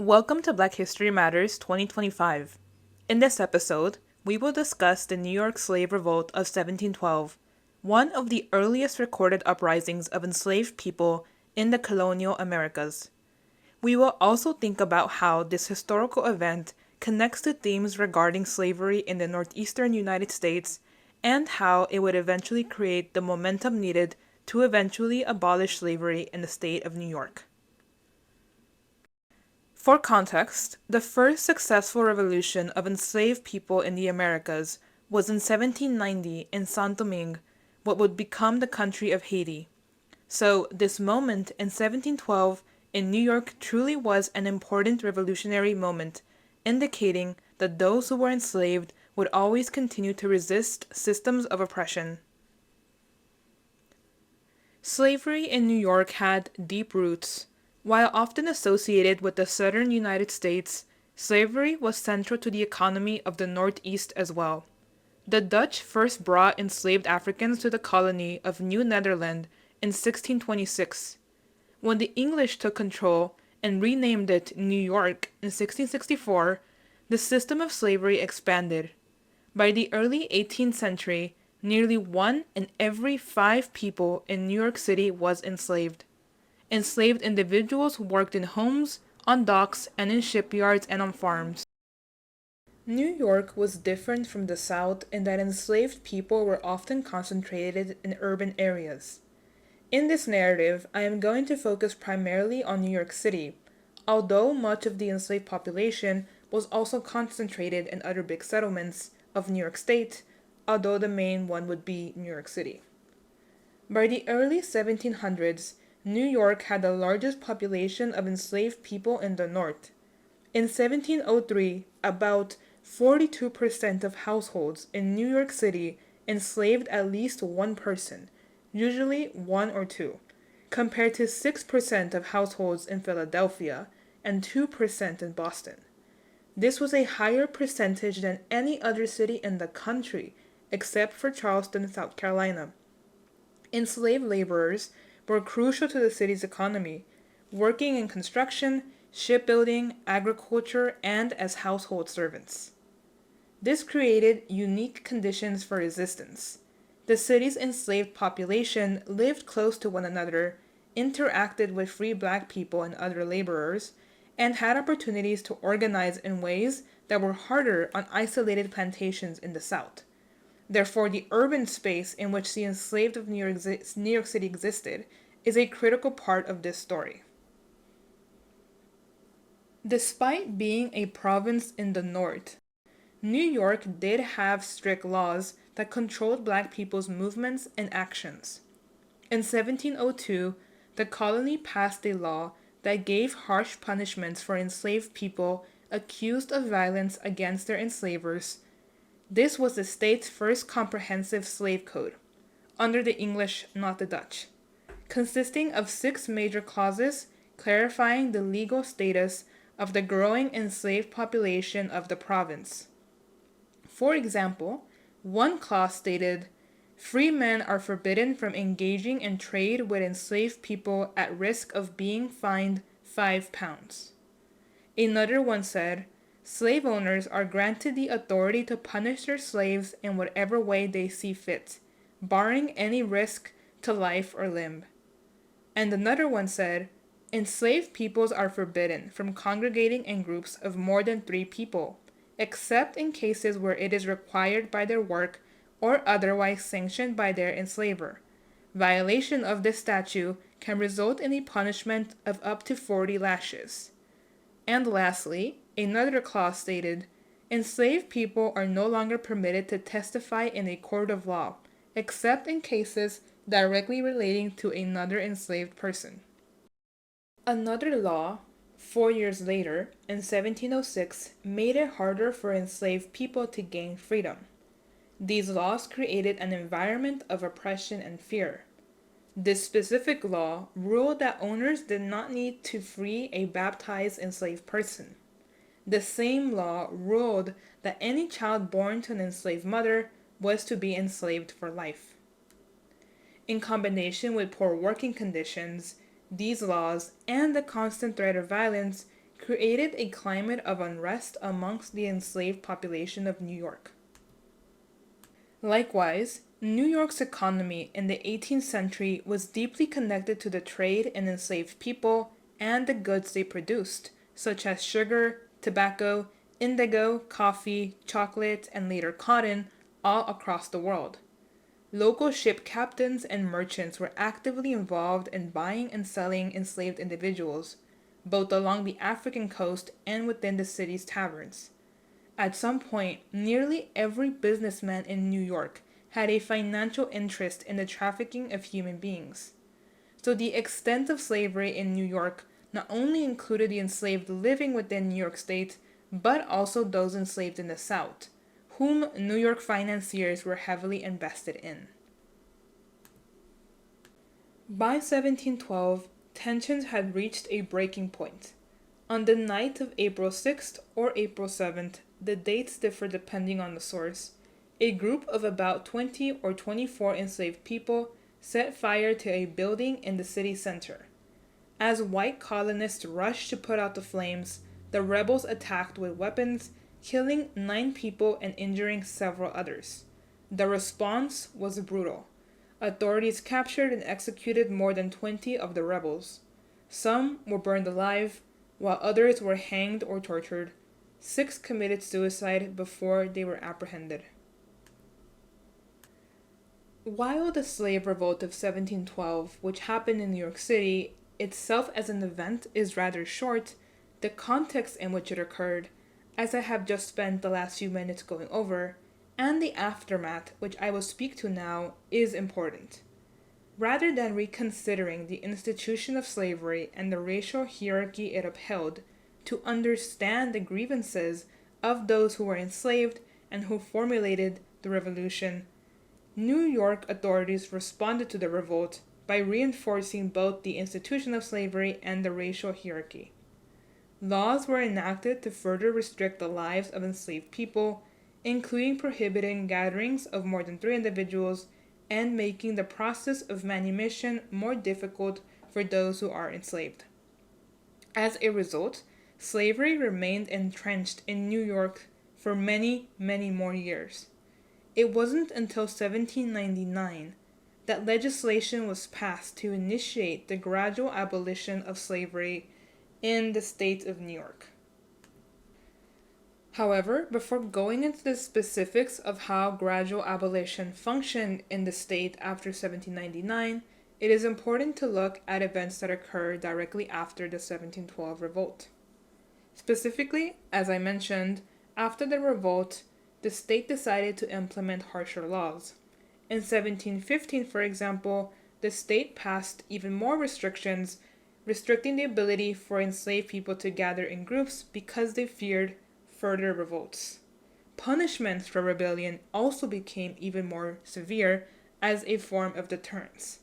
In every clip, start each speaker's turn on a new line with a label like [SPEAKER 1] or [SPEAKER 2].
[SPEAKER 1] Welcome to Black History Matters 2025. In this episode, we will discuss the New York Slave Revolt of 1712, one of the earliest recorded uprisings of enslaved people in the colonial Americas. We will also think about how this historical event connects to themes regarding slavery in the northeastern United States and how it would eventually create the momentum needed to eventually abolish slavery in the state of New York. For context, the first successful revolution of enslaved people in the Americas was in 1790 in Saint Domingue, what would become the country of Haiti. So, this moment in 1712 in New York truly was an important revolutionary moment, indicating that those who were enslaved would always continue to resist systems of oppression. Slavery in New York had deep roots. While often associated with the southern United States, slavery was central to the economy of the Northeast as well. The Dutch first brought enslaved Africans to the colony of New Netherland in 1626. When the English took control and renamed it New York in 1664, the system of slavery expanded. By the early 18th century, nearly 1 in every 5 people in New York City was enslaved. Enslaved individuals worked in homes, on docks, and in shipyards and on farms. New York was different from the South in that enslaved people were often concentrated in urban areas. In this narrative, I am going to focus primarily on New York City, although much of the enslaved population was also concentrated in other big settlements of New York State, although the main one would be New York City. By the early 1700s, New York had the largest population of enslaved people in the North. In 1703, about 42% of households in New York City enslaved at least one person, usually one or two, compared to 6% of households in Philadelphia and 2% in Boston. This was a higher percentage than any other city in the country, except for Charleston, South Carolina. Enslaved laborers were crucial to the city's economy, working in construction, shipbuilding, agriculture, and as household servants. This created unique conditions for resistance. The city's enslaved population lived close to one another, interacted with free black people and other laborers, and had opportunities to organize in ways that were harder on isolated plantations in the South. Therefore, the urban space in which the enslaved of New York City existed is a critical part of this story. Despite being a province in the North, New York did have strict laws that controlled black people's movements and actions. In 1702, the colony passed a law that gave harsh punishments for enslaved people accused of violence against their enslavers. This was the state's first comprehensive slave code, under the English, not the Dutch, consisting of 6 major clauses clarifying the legal status of the growing enslaved population of the province. For example, one clause stated, "Free men are forbidden from engaging in trade with enslaved people at risk of being fined £5." Another one said, "Slave owners are granted the authority to punish their slaves in whatever way they see fit, barring any risk to life or limb." And another one said, "Enslaved peoples are forbidden from congregating in groups of more than 3 people, except in cases where it is required by their work or otherwise sanctioned by their enslaver. Violation of this statute can result in a punishment of up to 40 lashes." And lastly, another clause stated, "Enslaved people are no longer permitted to testify in a court of law, except in cases directly relating to another enslaved person." Another law, 4 years later, in 1706, made it harder for enslaved people to gain freedom. These laws created an environment of oppression and fear. This specific law ruled that owners did not need to free a baptized enslaved person. The same law ruled that any child born to an enslaved mother was to be enslaved for life. In combination with poor working conditions, these laws and the constant threat of violence created a climate of unrest amongst the enslaved population of New York. Likewise, New York's economy in the 18th century was deeply connected to the trade in enslaved people and the goods they produced, such as sugar, tobacco, indigo, coffee, chocolate, and later cotton, all across the world. Local ship captains and merchants were actively involved in buying and selling enslaved individuals, both along the African coast and within the city's taverns. At some point, nearly every businessman in New York had a financial interest in the trafficking of human beings. So the extent of slavery in New York not only included the enslaved living within New York State, but also those enslaved in the South, whom New York financiers were heavily invested in. By 1712, tensions had reached a breaking point. On the night of April 6th or April 7th, the dates differ depending on the source, a group of about 20 or 24 enslaved people set fire to a building in the city center. As white colonists rushed to put out the flames, the rebels attacked with weapons, killing 9 people and injuring several others. The response was brutal. Authorities captured and executed more than 20 of the rebels. Some were burned alive, while others were hanged or tortured. 6 committed suicide before they were apprehended. While the slave revolt of 1712, which happened in New York City, itself as an event is rather short, the context in which it occurred, as I have just spent the last few minutes going over, and the aftermath, which I will speak to now, is important. Rather than reconsidering the institution of slavery and the racial hierarchy it upheld, to understand the grievances of those who were enslaved and who formulated the revolution, New York authorities responded to the revolt by reinforcing both the institution of slavery and the racial hierarchy. Laws were enacted to further restrict the lives of enslaved people, including prohibiting gatherings of more than 3 individuals and making the process of manumission more difficult for those who are enslaved. As a result, slavery remained entrenched in New York for many, many more years. It wasn't until 1799 that legislation was passed to initiate the gradual abolition of slavery in the state of New York. However, before going into the specifics of how gradual abolition functioned in the state after 1799, it is important to look at events that occurred directly after the 1712 revolt. Specifically, as I mentioned, after the revolt, the state decided to implement harsher laws. In 1715, for example, the state passed even more restrictions, restricting the ability for enslaved people to gather in groups because they feared further revolts. Punishments for rebellion also became even more severe as a form of deterrence.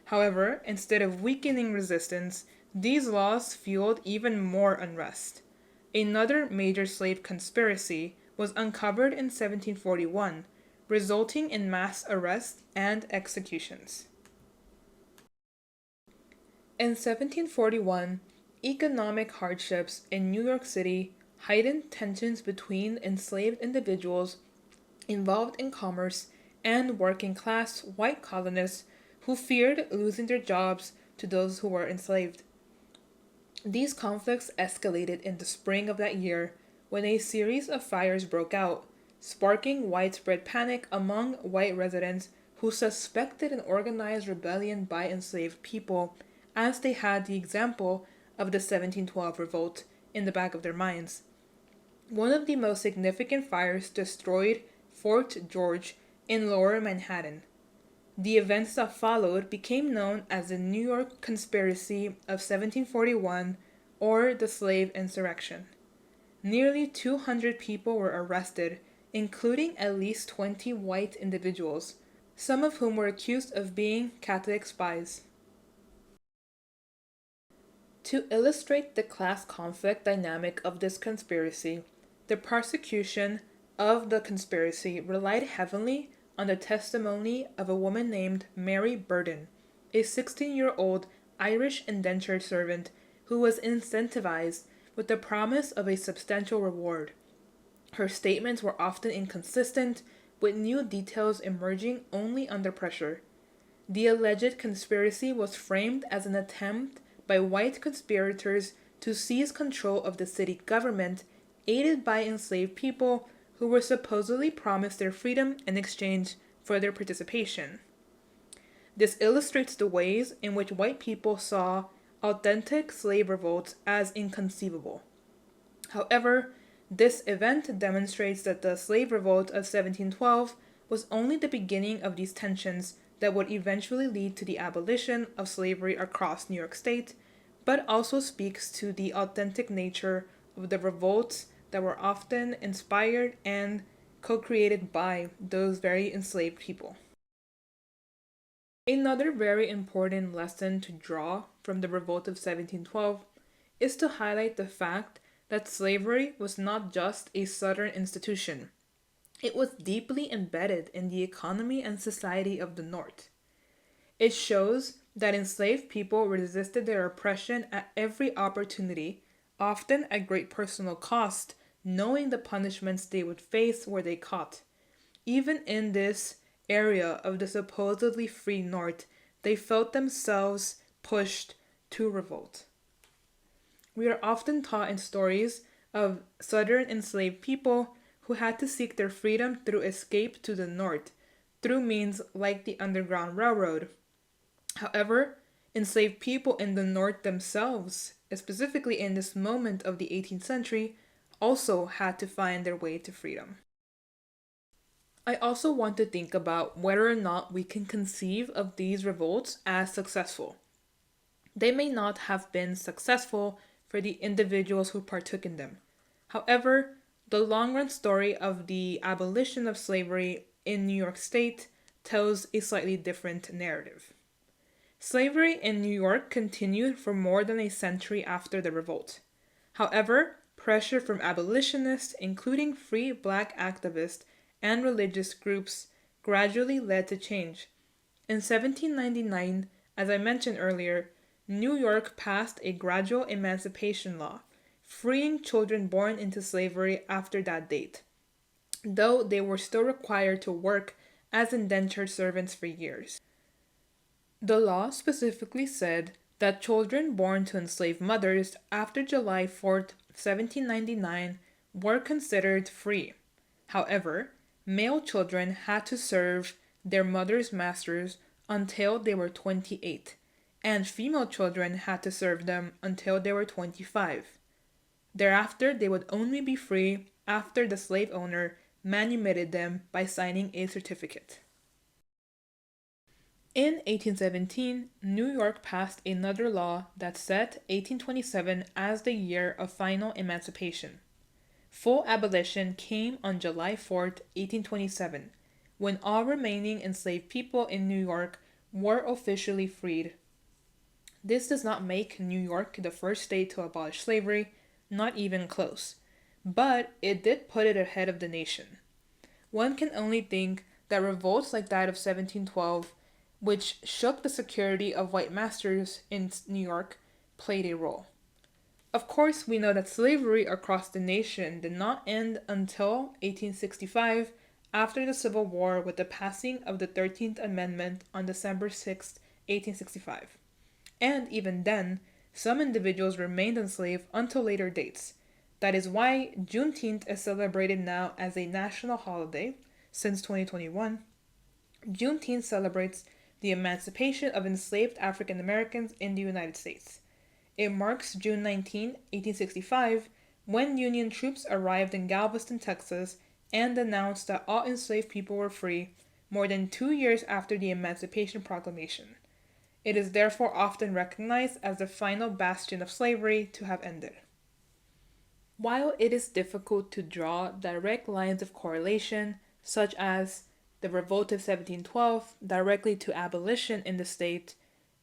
[SPEAKER 1] However, instead of weakening resistance, these laws fueled even more unrest. Another major slave conspiracy was uncovered in 1741, resulting in mass arrests and executions. In 1741, economic hardships in New York City heightened tensions between enslaved individuals involved in commerce and working-class white colonists who feared losing their jobs to those who were enslaved. These conflicts escalated in the spring of that year when a series of fires broke out, sparking widespread panic among white residents who suspected an organized rebellion by enslaved people, as they had the example of the 1712 revolt in the back of their minds. One of the most significant fires destroyed Fort George in Lower Manhattan. The events that followed became known as the New York Conspiracy of 1741 or the Slave Insurrection. Nearly 200 people were arrested, including at least 20 white individuals, some of whom were accused of being Catholic spies. To illustrate the class conflict dynamic of this conspiracy, the prosecution of the conspiracy relied heavily on the testimony of a woman named Mary Burden, a 16-year-old Irish indentured servant who was incentivized with the promise of a substantial reward. Her statements were often inconsistent, with new details emerging only under pressure. The alleged conspiracy was framed as an attempt by white conspirators to seize control of the city government, aided by enslaved people who were supposedly promised their freedom in exchange for their participation. This illustrates the ways in which white people saw authentic slave revolts as inconceivable. However, this event demonstrates that the slave revolt of 1712 was only the beginning of these tensions that would eventually lead to the abolition of slavery across New York State, but also speaks to the authentic nature of the revolts that were often inspired and co-created by those very enslaved people. Another very important lesson to draw from the revolt of 1712 is to highlight the fact that slavery was not just a Southern institution. It was deeply embedded in the economy and society of the North. It shows that enslaved people resisted their oppression at every opportunity, often at great personal cost, knowing the punishments they would face were they caught. Even in this area of the supposedly free North, they felt themselves pushed to revolt. We are often taught in stories of Southern enslaved people who had to seek their freedom through escape to the North, through means like the Underground Railroad. However, enslaved people in the North themselves, specifically in this moment of the 18th century, also had to find their way to freedom. I also want to think about whether or not we can conceive of these revolts as successful. They may not have been successful for the individuals who partook in them. However, the long-run story of the abolition of slavery in New York State tells a slightly different narrative. Slavery in New York continued for more than a century after the revolt. However, pressure from abolitionists, including free black activists and religious groups, gradually led to change. In 1799, as I mentioned earlier, New York passed a gradual emancipation law, freeing children born into slavery after that date, though they were still required to work as indentured servants for years. The law specifically said that children born to enslaved mothers after July 4th, 1799 were considered free. However, male children had to serve their mother's masters until they were 28, and female children had to serve them until they were 25. Thereafter, they would only be free after the slave owner manumitted them by signing a certificate. In 1817, New York passed another law that set 1827 as the year of final emancipation. Full abolition came on July 4th, 1827, when all remaining enslaved people in New York were officially freed. This does not make New York the first state to abolish slavery, not even close, but it did put it ahead of the nation. One can only think that revolts like that of 1712, which shook the security of white masters in New York, played a role. Of course, we know that slavery across the nation did not end until 1865, after the Civil War with the passing of the 13th Amendment on December 6, 1865. And even then, some individuals remained enslaved until later dates. That is why Juneteenth is celebrated now as a national holiday since 2021. Juneteenth celebrates the emancipation of enslaved African Americans in the United States. It marks June 19, 1865, when Union troops arrived in Galveston, Texas, and announced that all enslaved people were free, more than 2 years after the Emancipation Proclamation. It is therefore often recognized as the final bastion of slavery to have ended. While it is difficult to draw direct lines of correlation, such as the Revolt of 1712 directly to abolition in the state,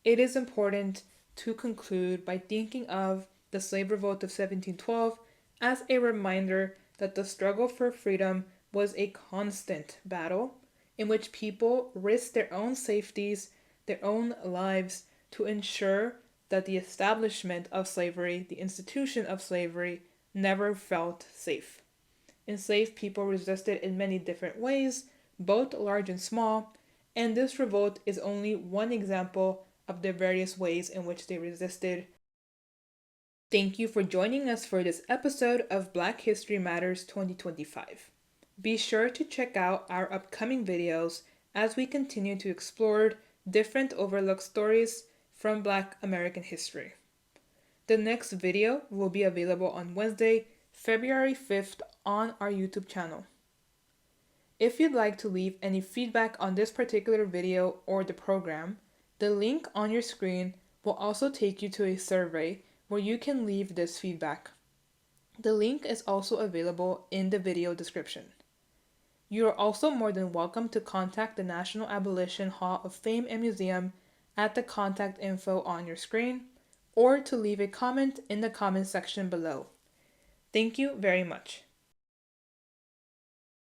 [SPEAKER 1] it is important to conclude by thinking of the slave revolt of 1712 as a reminder that the struggle for freedom was a constant battle in which people risked their own safeties, their own lives, to ensure that the establishment of slavery, the institution of slavery, never felt safe. Enslaved people resisted in many different ways, both large and small, and this revolt is only one example of the various ways in which they resisted. Thank you for joining us for this episode of Black History Matters 2025. Be sure to check out our upcoming videos as we continue to explore different overlooked stories from Black American history. The next video will be available on Wednesday, February 5th on our YouTube channel. If you'd like to leave any feedback on this particular video or the program, the link on your screen will also take you to a survey where you can leave this feedback. The link is also available in the video description. You are also more than welcome to contact the National Abolition Hall of Fame and Museum at the contact info on your screen, or to leave a comment in the comment section below. Thank you very much.